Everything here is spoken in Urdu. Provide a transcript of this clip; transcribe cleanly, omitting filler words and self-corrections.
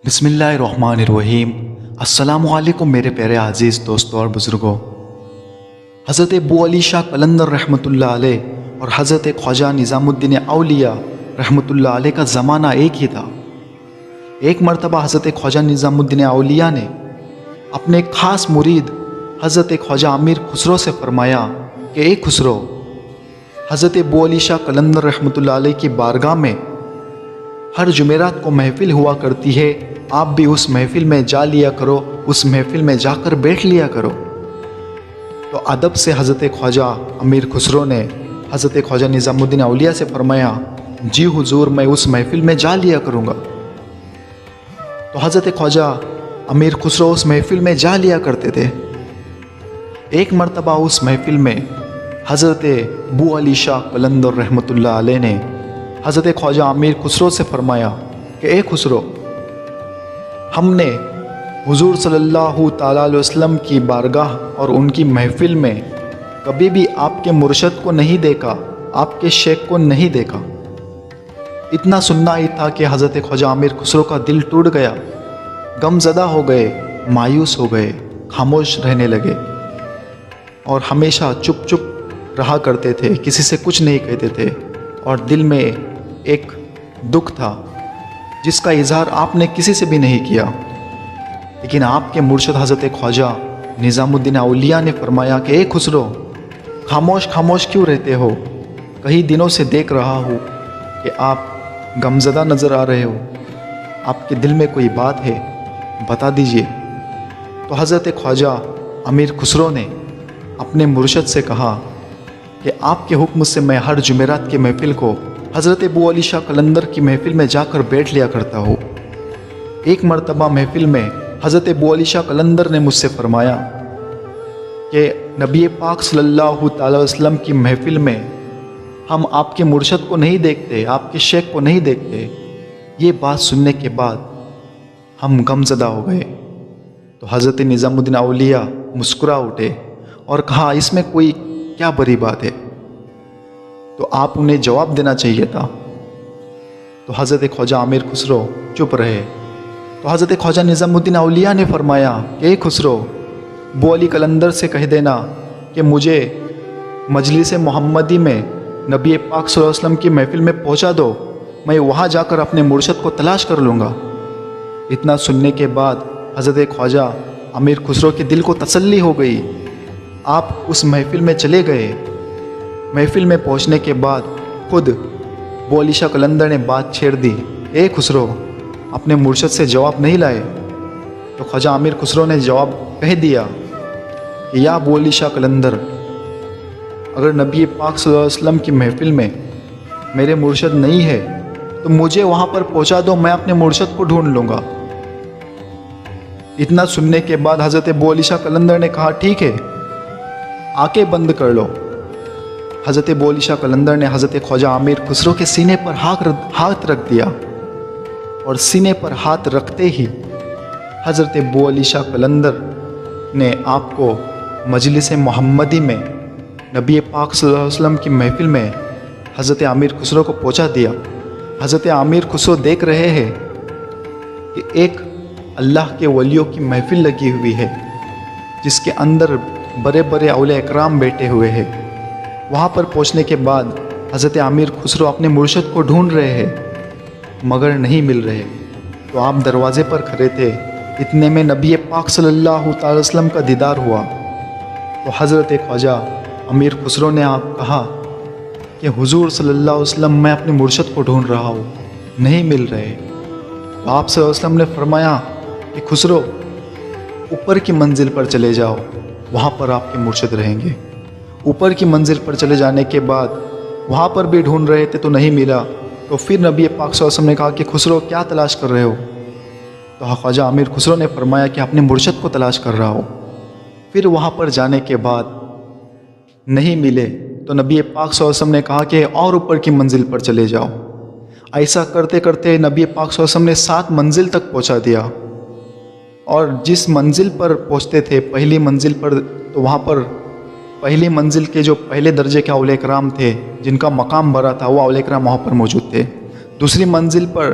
بسم اللہ الرحمن الرحیم۔ السلام علیکم میرے پیارے عزیز دوستوں اور بزرگوں۔ حضرت ابو علی شاہ قلندر رحمۃ اللہ علیہ اور حضرت خواجہ نظام الدین اولیاء رحمۃ اللہ علیہ کا زمانہ ایک ہی تھا۔ ایک مرتبہ حضرت خواجہ نظام الدین اولیاء نے اپنے ایک خاص مرید حضرت خواجہ امیر خسرو سے فرمایا کہ اے خسرو، حضرت ابو علی شاہ قلندر رحمۃ اللہ علیہ کی بارگاہ میں ہر جمعرات کو محفل ہوا کرتی ہے، آپ بھی اس محفل میں جا لیا کرو، اس محفل میں جا کر بیٹھ لیا کرو۔ تو ادب سے حضرت خواجہ امیر خسرو نے حضرت خواجہ نظام الدین اولیاء سے فرمایا، جی حضور، میں اس محفل میں جا لیا کروں گا۔ تو حضرت خواجہ امیر خسرو اس محفل میں جا لیا کرتے تھے۔ ایک مرتبہ اس محفل میں حضرت ابو علی شاہ قلندر رحمۃ اللہ علیہ نے حضرت خواجہ امیر خسرو سے فرمایا کہ اے خسرو، ہم نے حضور صلی اللہ تعالیٰ علیہ وسلم کی بارگاہ اور ان کی محفل میں کبھی بھی آپ کے مرشد کو نہیں دیکھا، آپ کے شیخ کو نہیں دیکھا۔ اتنا سننا ہی تھا کہ حضرت خواجہ امیر خسرو کا دل ٹوٹ گیا، غم زدہ ہو گئے، مایوس ہو گئے، خاموش رہنے لگے اور ہمیشہ چپ چپ رہا کرتے تھے، کسی سے کچھ نہیں کہتے تھے، اور دل میں ایک دکھ تھا جس کا اظہار آپ نے کسی سے بھی نہیں کیا۔ لیکن آپ کے مرشد حضرت خواجہ نظام الدین اولیاء نے فرمایا کہ اے خسرو، خاموش خاموش کیوں رہتے ہو؟ کئی دنوں سے دیکھ رہا ہوں کہ آپ غمزدہ نظر آ رہے ہو، آپ کے دل میں کوئی بات ہے، بتا دیجئے۔ تو حضرت خواجہ امیر خسرو نے اپنے مرشد سے کہا کہ آپ کے حکم سے میں ہر جمعرات کی محفل کو حضرت ابو علی شاہ قلندر کی محفل میں جا کر بیٹھ لیا کرتا ہوں۔ ایک مرتبہ محفل میں حضرت ابو علی شاہ قلندر نے مجھ سے فرمایا کہ نبی پاک صلی اللہ تعالی وسلم کی محفل میں ہم آپ کے مرشد کو نہیں دیکھتے، آپ کے شیخ کو نہیں دیکھتے۔ یہ بات سننے کے بعد ہم غم زدہ ہو گئے۔ تو حضرت نظام الدین اولیاء مسکرا اٹھے اور کہا، اس میں کوئی کیا بری بات ہے؟ تو آپ انہیں جواب دینا چاہیے تھا۔ تو حضرت خواجہ امیر خسرو چپ رہے۔ تو حضرت خواجہ نظام الدین اولیاء نے فرمایا کہ اے خسرو، ابو علی قلندر سے کہہ دینا کہ مجھے مجلس محمدی میں نبی پاک صلی اللہ علیہ وسلم کی محفل میں پہنچا دو، میں وہاں جا کر اپنے مرشد کو تلاش کر لوں گا۔ اتنا سننے کے بعد حضرت خواجہ امیر خسرو کے دل کو تسلی ہو گئی۔ آپ اس محفل میں چلے گئے۔ محفل میں پہنچنے کے بعد خود ابو علی شاہ قلندر نے بات چھیڑ دی، اے خسرو، اپنے مرشد سے جواب نہیں لائے؟ تو خواجہ امیر خسرو نے جواب کہہ دیا کہ یا ابو علی شاہ قلندر، اگر نبی پاک صلی اللہ علیہ وسلم کی محفل میں میرے مرشد نہیں ہے تو مجھے وہاں پر پہنچا دو، میں اپنے مرشد کو ڈھونڈ لوں گا۔ اتنا سننے کے بعد حضرت ابو علی شاہ قلندر نے کہا، ٹھیک ہے، آنکھیں بند کر لو۔ حضرت ابو علی شاہ قلندر نے حضرت خواجہ امیر خسرو کے سینے پر ہاتھ رکھ دیا، اور سینے پر ہاتھ رکھتے ہی حضرت ابو علی شاہ قلندر نے آپ کو مجلس محمدی میں نبی پاک صلی اللہ علیہ وسلم کی محفل میں حضرت امیر خسرو کو پہنچا دیا۔ حضرت امیر خسرو دیکھ رہے ہیں کہ ایک اللہ کے ولیوں کی محفل لگی ہوئی ہے جس کے اندر بڑے بڑے اولیاء اکرام بیٹھے ہوئے ہیں۔ وہاں پر پہنچنے کے بعد حضرت امیر خسرو اپنے مرشد کو ڈھونڈ رہے ہیں مگر نہیں مل رہے۔ تو آپ دروازے پر کھڑے تھے، اتنے میں نبی پاک صلی اللہ تعالی وسلم کا دیدار ہوا۔ تو حضرت خواجہ امیر خسرو نے آپ کہا کہ حضور صلی اللہ علیہ وسلم، میں اپنے مرشد کو ڈھونڈ رہا ہوں، نہیں مل رہے۔ تو آپ صلی اللہ علیہ وسلم نے فرمایا کہ خسرو، اوپر کی منزل پر چلے جاؤ، وہاں پر آپ کے مرشد رہیں گے۔ اوپر کی منزل پر چلے جانے کے بعد وہاں پر بھی ڈھونڈ رہے تھے تو نہیں ملا۔ تو پھر نبی پاک صلی اللہ علیہ وسلم نے کہا کہ خسرو، کیا تلاش کر رہے ہو؟ تو خواجہ امیر خسرو نے فرمایا کہ اپنے مرشد کو تلاش کر رہا ہوں۔ پھر وہاں پر جانے کے بعد نہیں ملے تو نبی پاک صلی اللہ علیہ وسلم نے کہا کہ اور اوپر کی منزل پر چلے جاؤ۔ ایسا کرتے کرتے نبی پاک صلی اللہ علیہ وسلم نے 7 منزل تک پہنچا دیا، اور جس منزل پر پہنچتے تھے، پہلی منزل پر، تو وہاں پر پہلی منزل کے جو پہلے درجے کے اولیاء کرام تھے جن کا مقام بڑا تھا، وہ اولیاء کرام وہاں پر موجود تھے۔ دوسری منزل پر